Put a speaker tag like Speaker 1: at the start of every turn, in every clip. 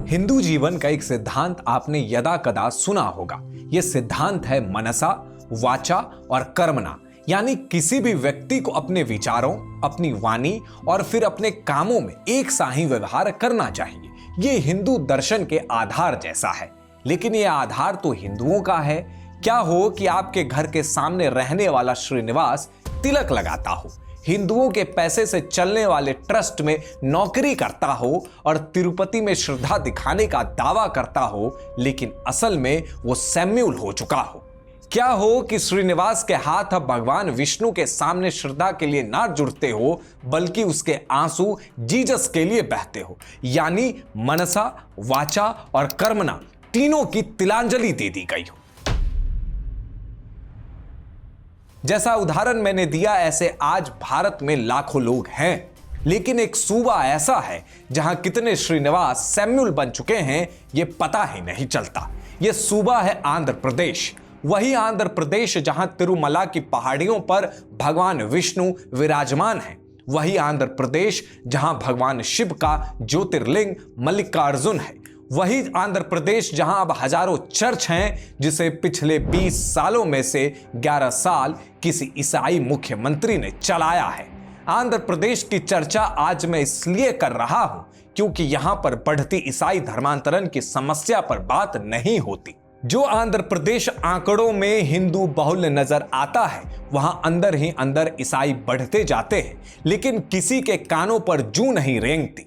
Speaker 1: हिंदू जीवन का एक सिद्धांत आपने यदा कदा सुना होगा। यह सिद्धांत है मनसा, वाचा और कर्मणा, यानी किसी भी व्यक्ति को अपने विचारों, अपनी वाणी और फिर अपने कामों में एक सा ही व्यवहार करना चाहिए। यह हिंदू दर्शन के आधार जैसा है। लेकिन यह आधार तो हिंदुओं का है। क्या हो कि आपके घर के सामने रहने वाला श्रीनिवास तिलक लगाता हो, हिंदुओं के पैसे से चलने वाले ट्रस्ट में नौकरी करता हो और तिरुपति में श्रद्धा दिखाने का दावा करता हो, लेकिन असल में वो सैम्यूल हो चुका हो। क्या हो कि श्रीनिवास के हाथ अब भगवान विष्णु के सामने श्रद्धा के लिए ना जुड़ते हो, बल्कि उसके आंसू जीसस के लिए बहते हो। यानी मनसा, वाचा और कर्मणा तीनों की तिलांजलि दे दी गई हो। जैसा उदाहरण मैंने दिया, ऐसे आज भारत में लाखों लोग हैं, लेकिन एक सूबा ऐसा है जहां कितने श्रीनिवास सैम्यूल बन चुके हैं यह पता ही नहीं चलता। यह सूबा है आंध्र प्रदेश। वही आंध्र प्रदेश जहां तिरुमला की पहाड़ियों पर भगवान विष्णु विराजमान है। वही आंध्र प्रदेश जहां भगवान शिव का ज्योतिर्लिंग मल्लिकार्जुन है। वही आंध्र प्रदेश जहां अब हजारों चर्च हैं, जिसे पिछले 20 सालों में से 11 साल किसी ईसाई मुख्यमंत्री ने चलाया है। आंध्र प्रदेश की चर्चा आज मैं इसलिए कर रहा हूं क्योंकि यहां पर बढ़ती ईसाई धर्मांतरण की समस्या पर बात नहीं होती। जो आंध्र प्रदेश आंकड़ों में हिंदू बहुल नजर आता है, वहां अंदर ही अंदर ईसाई बढ़ते जाते हैं, लेकिन किसी के कानों पर जूं नहीं रेंगती।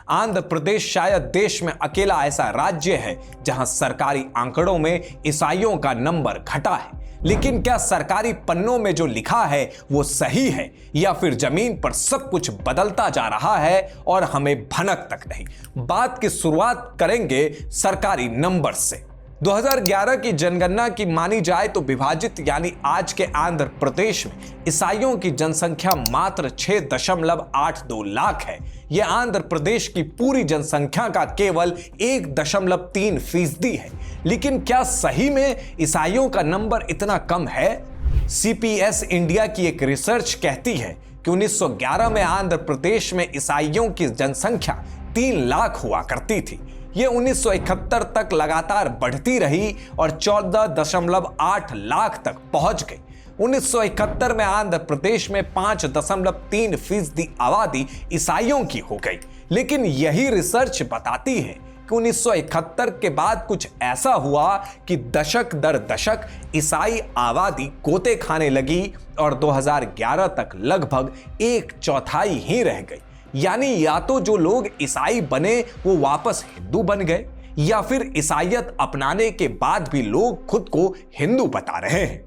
Speaker 1: आंध्र प्रदेश शायद देश में अकेला ऐसा राज्य है जहां सरकारी आंकड़ों में ईसाइयों का नंबर घटा है। लेकिन क्या सरकारी पन्नों में जो लिखा है वो सही है, या फिर जमीन पर सब कुछ बदलता जा रहा है और हमें भनक तक नहीं? बात की शुरुआत करेंगे सरकारी नंबर से। 2011 की जनगणना की मानी जाए तो विभाजित यानी आज के आंध्र प्रदेश में ईसाइयों की जनसंख्या मात्र 6.82 लाख है। यह आंध्र प्रदेश की पूरी जनसंख्या का केवल 1.3% है। लेकिन क्या सही में ईसाइयों का नंबर इतना कम है? CPS इंडिया की एक रिसर्च कहती है कि 1911 में आंध्र प्रदेश में ईसाइयों की जनसंख्या 3 लाख हुआ करती थी। यह 1971 तक लगातार बढ़ती रही और 14.8 लाख तक पहुंच गई। 1971 में आंध्र प्रदेश में 5.3% आबादी ईसाइयों की हो गई। लेकिन यही रिसर्च बताती है कि 1971 के बाद कुछ ऐसा हुआ कि दशक दर दशक ईसाई आबादी गोते खाने लगी और 2011 तक लगभग 1/4 ही रह गई। यानी या तो जो लोग ईसाई बने वो वापस हिंदू बन गए, या फिर ईसाइयत अपनाने के बाद भी लोग खुद को हिंदू बता रहे हैं।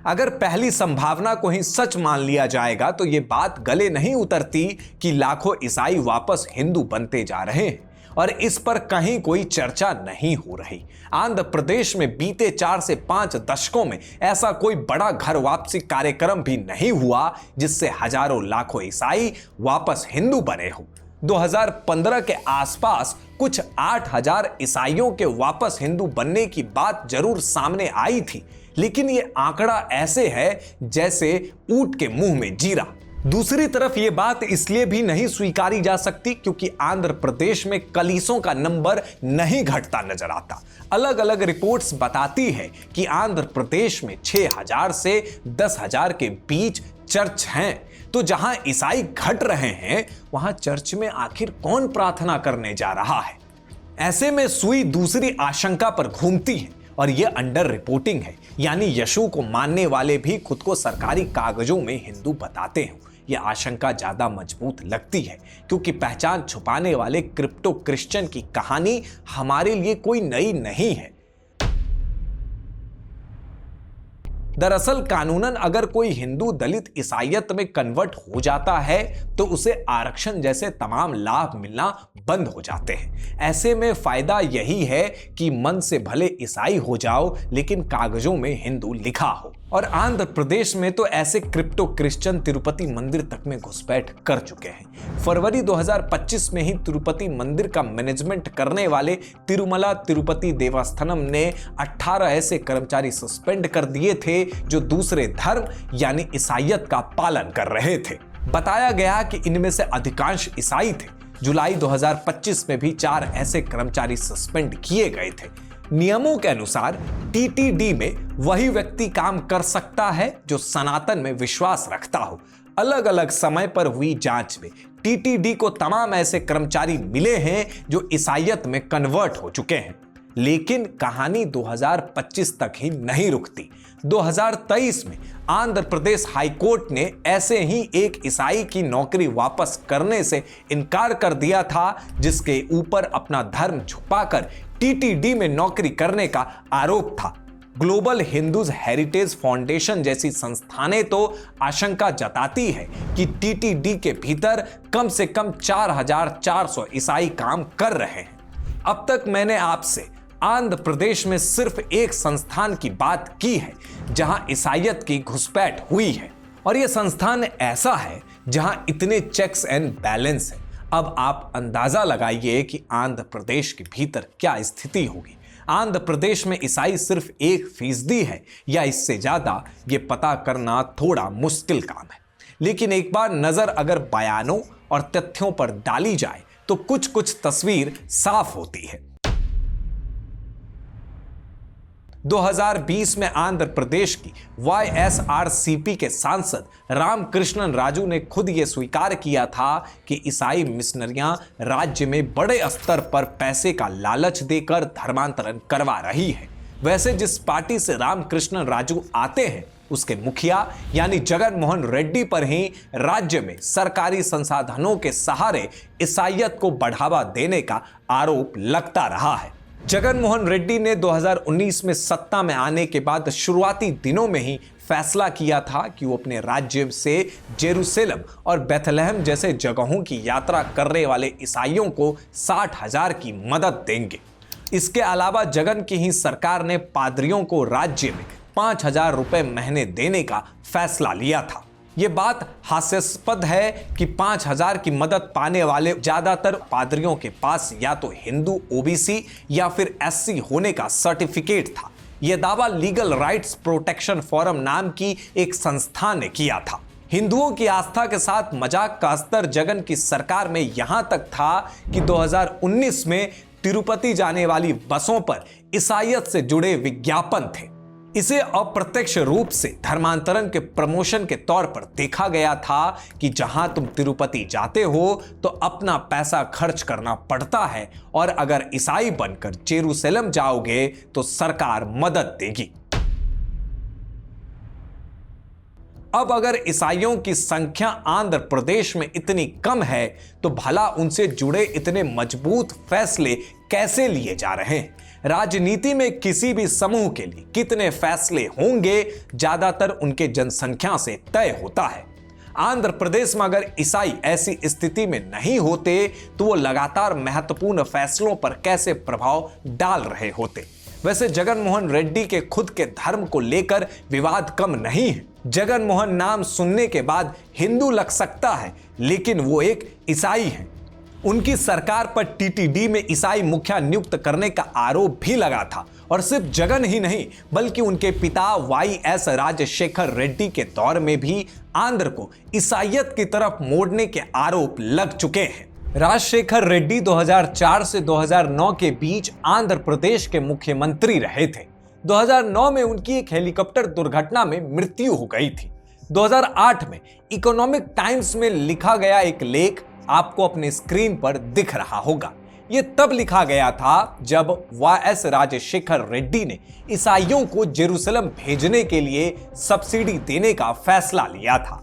Speaker 1: अगर पहली संभावना को ही सच मान लिया जाएगा तो यह बात गले नहीं उतरती कि लाखों ईसाई वापस हिंदू बनते जा रहे हैं और इस पर कहीं कोई चर्चा नहीं हो रही। आंध्र प्रदेश में बीते 4 से 5 दशकों में ऐसा कोई बड़ा घर वापसी कार्यक्रम भी नहीं हुआ जिससे हजारों लाखों ईसाई वापस हिंदू बने हो। 2015 के आसपास कुछ 8,000 ईसाइयों के वापस हिंदू बनने की बात जरूर सामने आई थी, लेकिन यह आंकड़ा ऐसे है जैसे ऊंट के मुंह में जीरा। दूसरी तरफ यह बात इसलिए भी नहीं स्वीकारी जा सकती क्योंकि आंध्र प्रदेश में कलीसों का नंबर नहीं घटता नजर आता। अलग अलग रिपोर्ट्स बताती है कि आंध्र प्रदेश में 6,000 से 10,000 के बीच चर्च हैं। तो जहां ईसाई घट रहे हैं वहां चर्च में आखिर कौन प्रार्थना करने जा रहा है? ऐसे में सुई दूसरी आशंका पर घूमती है और यह अंडर रिपोर्टिंग है, यानी यीशु को मानने वाले भी खुद को सरकारी कागजों में हिंदू बताते हैं। यह आशंका ज्यादा मजबूत लगती है क्योंकि पहचान छुपाने वाले क्रिप्टो क्रिश्चियन की कहानी हमारे लिए कोई नई नहीं है। दरअसल कानूनन अगर कोई हिंदू दलित ईसाइयत में कन्वर्ट हो जाता है तो उसे आरक्षण जैसे तमाम लाभ मिलना बंद हो जाते हैं। ऐसे में फायदा यही है कि मन से भले ईसाई हो जाओ लेकिन कागजों में हिंदू लिखा हो। और आंध्र प्रदेश में तो ऐसे क्रिप्टो क्रिश्चियन तिरुपति मंदिर तक में घुसपैठ कर चुके हैं। फरवरी 2025 में ही तिरुपति मंदिर का मैनेजमेंट करने वाले तिरुमला तिरुपति देवस्थानम ने 18 ऐसे कर्मचारी सस्पेंड कर दिए थे जो दूसरे धर्म यानी ईसाइयत का पालन कर रहे थे। बताया गया कि इनमें से अधिकांश ईसाई थे। जुलाई 2025 में भी 4 ऐसे कर्मचारी सस्पेंड किए गए थे। नियमों के अनुसार टीटीडी में वही व्यक्ति काम कर सकता है जो सनातन में विश्वास रखता हो। अलग अलग समय पर हुई जांच में टीटीडी को तमाम ऐसे कर्मचारी मिले हैं जो ईसाईयत में कन्वर्ट हो चुके हैं। लेकिन कहानी 2025 तक ही नहीं रुकती। 2023 में आंध्र प्रदेश हाईकोर्ट ने ऐसे ही एक ईसाई की नौकरी वापस करने से इनकार कर दिया था, जिसके ऊपर अपना धर्म छुपाकर टीटीडी में नौकरी करने का आरोप था। ग्लोबल हिंदूज हेरिटेज फाउंडेशन जैसी संस्थानें तो आशंका जताती है कि टीटीडी के भीतर कम से कम 4400 ईसाई काम कर रहे हैं। अब तक मैंने आपसे आंध्र प्रदेश में सिर्फ एक संस्थान की बात की है जहां ईसाईयत की घुसपैठ हुई है, और यह संस्थान ऐसा है जहां इतने चेक्स एंड बैलेंस है। अब आप अंदाजा लगाइए कि आंध्र प्रदेश के भीतर क्या स्थिति होगी। आंध्र प्रदेश में ईसाई सिर्फ 1% है या इससे ज्यादा, यह पता करना थोड़ा मुश्किल काम है। लेकिन एक बार नजर अगर बयानों और तथ्यों पर डाली जाए तो कुछ तस्वीर साफ होती है। 2020 में आंध्र प्रदेश की वाईएसआरसीपी के सांसद रामकृष्णन राजू ने खुद ये स्वीकार किया था कि ईसाई मिशनरियां राज्य में बड़े स्तर पर पैसे का लालच देकर धर्मांतरण करवा रही है। वैसे जिस पार्टी से रामकृष्णन राजू आते हैं उसके मुखिया यानी जगन मोहन रेड्डी पर ही राज्य में सरकारी संसाधनों के सहारे ईसाईयत को बढ़ावा देने का आरोप लगता रहा है। जगन मोहन रेड्डी ने 2019 में सत्ता में आने के बाद शुरुआती दिनों में ही फैसला किया था कि वो अपने राज्य से जेरूसलम और बेथलेहम जैसे जगहों की यात्रा करने वाले ईसाइयों को 60,000 की मदद देंगे। इसके अलावा जगन की ही सरकार ने पादरियों को राज्य में 5,000 रुपए महीने देने का फैसला लिया था। ये बात हास्यास्पद है कि 5,000 की मदद पाने वाले ज्यादातर पादरियों के पास या तो हिंदू ओबीसी या फिर एससी होने का सर्टिफिकेट था। यह दावा लीगल राइट्स प्रोटेक्शन फोरम नाम की एक संस्था ने किया था। हिंदुओं की आस्था के साथ मजाक का स्तर जगन की सरकार में यहां तक था कि 2019 में तिरुपति जाने वाली बसों पर ईसाईयत से जुड़े विज्ञापन थे। इसे अप्रत्यक्ष रूप से धर्मांतरण के प्रमोशन के तौर पर देखा गया था कि जहां तुम तिरुपति जाते हो तो अपना पैसा खर्च करना पड़ता है और अगर ईसाई बनकर जेरूसलम जाओगे तो सरकार मदद देगी। अब अगर ईसाइयों की संख्या आंध्र प्रदेश में इतनी कम है तो भला उनसे जुड़े इतने मजबूत फैसले कैसे लिए जा रहे हैं? राजनीति में किसी भी समूह के लिए कितने फैसले होंगे ज्यादातर उनके जनसंख्या से तय होता है। आंध्र प्रदेश में अगर ईसाई ऐसी स्थिति में नहीं होते तो वो लगातार महत्वपूर्ण फैसलों पर कैसे प्रभाव डाल रहे होते। वैसे जगन मोहन रेड्डी के खुद के धर्म को लेकर विवाद कम नहीं है। जगन मोहन नाम सुनने के बाद हिंदू लग सकता है लेकिन वो एक ईसाई हैं। उनकी सरकार पर टीटीडी में ईसाई मुखिया नियुक्त करने का आरोप भी लगा था और सिर्फ जगन ही नहीं बल्कि उनके पिता वाईएस राजशेखर रेड्डी के दौर में भी आंध्र को ईसाईयत की तरफ मोड़ने के आरोप लग चुके हैं। राजशेखर रेड्डी 2004 से 2009 के बीच आंध्र प्रदेश के मुख्यमंत्री रहे थे। 2009 में उनकी एक हेलीकॉप्टर दुर्घटना में मृत्यु हो गई थी। 2008 में इकोनॉमिक टाइम्स में लिखा गया एक लेख आपको अपने स्क्रीन पर दिख रहा होगा। यह तब लिखा गया था जब वाईएस राजशेखर रेड्डी ने ईसाइयों को जेरूसलम भेजने के लिए सब्सिडी देने का फैसला लिया था।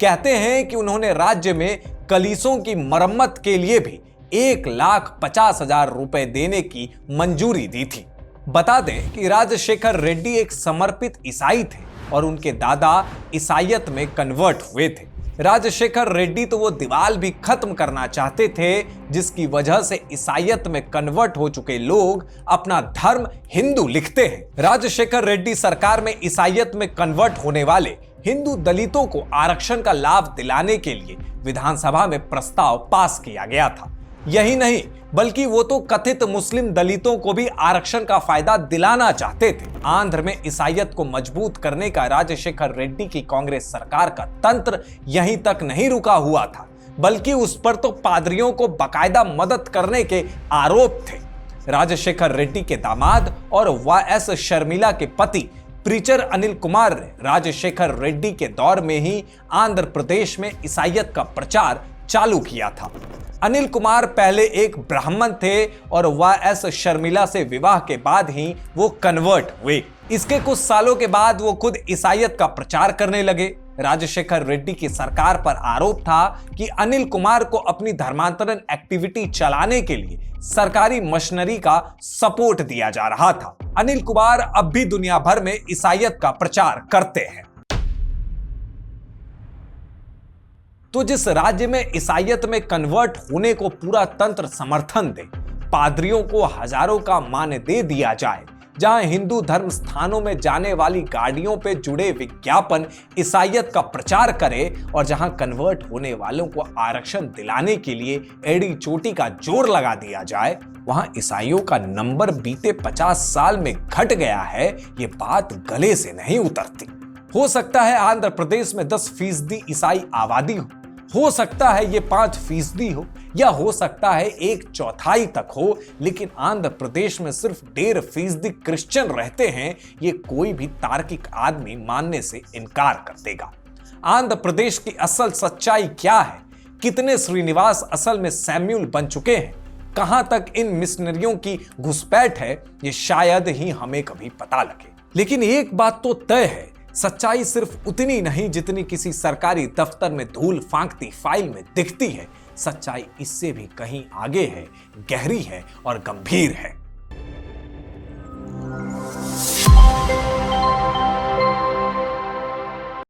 Speaker 1: कहते हैं कि उन्होंने राज्य में कलीसों की मरम्मत के लिए भी 1,50,000 रुपए देने की मंजूरी दी थी। बता दें कि राजशेखर रेड्डी एक समर्पित ईसाई थे और उनके दादा ईसाईयत में कन्वर्ट हुए थे। राजशेखर रेड्डी तो वो दीवार भी खत्म करना चाहते थे जिसकी वजह से ईसाईयत में कन्वर्ट हो चुके लोग अपना धर्म हिंदू लिखते हैं। राजशेखर रेड्डी सरकार में ईसाईयत में कन्वर्ट होने वाले हिंदू दलितों को आरक्षण का लाभ दिलाने के लिए विधानसभा में प्रस्ताव पास किया गया था। यही नहीं बल्कि वो तो कथित मुस्लिम दलितों को भी आरक्षण का फायदा दिलाना चाहते थे। आंध्र में ईसाईयत को मजबूत करने का राजशेखर रेड्डी की कांग्रेस सरकार का तंत्र यहीं तक नहीं रुका हुआ था, बल्कि उस पर तो पादरियों को बकायदा मदद करने के आरोप थे। राजशेखर रेड्डी के दामाद और वाएस शर्मिला के पति प्रीचर अनिल कुमार ने राजशेखर रेड्डी के दौर में ही आंध्र प्रदेश में ईसाईयत का प्रचार चालू किया था। अनिल कुमार पहले एक ब्राह्मण थे और वाएस शर्मिला से विवाह के बाद ही वो कन्वर्ट हुए। इसके कुछ सालों के बाद वो खुद ईसाईयत का प्रचार करने लगे। राजशेखर रेड्डी की सरकार पर आरोप था कि अनिल कुमार को अपनी धर्मांतरण एक्टिविटी चलाने के लिए सरकारी मशीनरी का सपोर्ट दिया जा रहा था। अनिल कुमार अब भी दुनिया भर में ईसाईयत का प्रचार करते हैं। तो जिस राज्य में ईसाईयत में कन्वर्ट होने को पूरा तंत्र समर्थन दे, पादरियों को हजारों का मानदेय दिया जाए, जहां हिंदू धर्म स्थानों में जाने वाली गाड़ियों पे जुड़े विज्ञापन ईसाईयत का प्रचार करे और जहां कन्वर्ट होने वालों को आरक्षण दिलाने के लिए एड़ी चोटी का जोर लगा दिया जाए, वहां ईसाइयों का नंबर बीते 50 साल में घट गया है, ये बात गले से नहीं उतरती। हो सकता है आंध्र प्रदेश में 10% ईसाई आबादी हो सकता है ये 5% हो, या हो सकता है 1/4 तक हो, लेकिन आंध्र प्रदेश में सिर्फ 1.5% क्रिश्चियन रहते हैं, ये कोई भी तार्किक आदमी मानने से इनकार कर देगा। आंध्र प्रदेश की असल सच्चाई क्या है? कितने श्रीनिवास असल में सैम्यूल बन चुके हैं? कहां तक इन मिशनरियों की घुसपैठ है, ये शायद ही हमें कभी पता लगे। लेकिन एक बात तो तय है, सच्चाई सिर्फ उतनी नहीं जितनी किसी सरकारी दफ्तर में धूल फांकती फाइल में दिखती है। सच्चाई इससे भी कहीं आगे है, गहरी है और गंभीर है।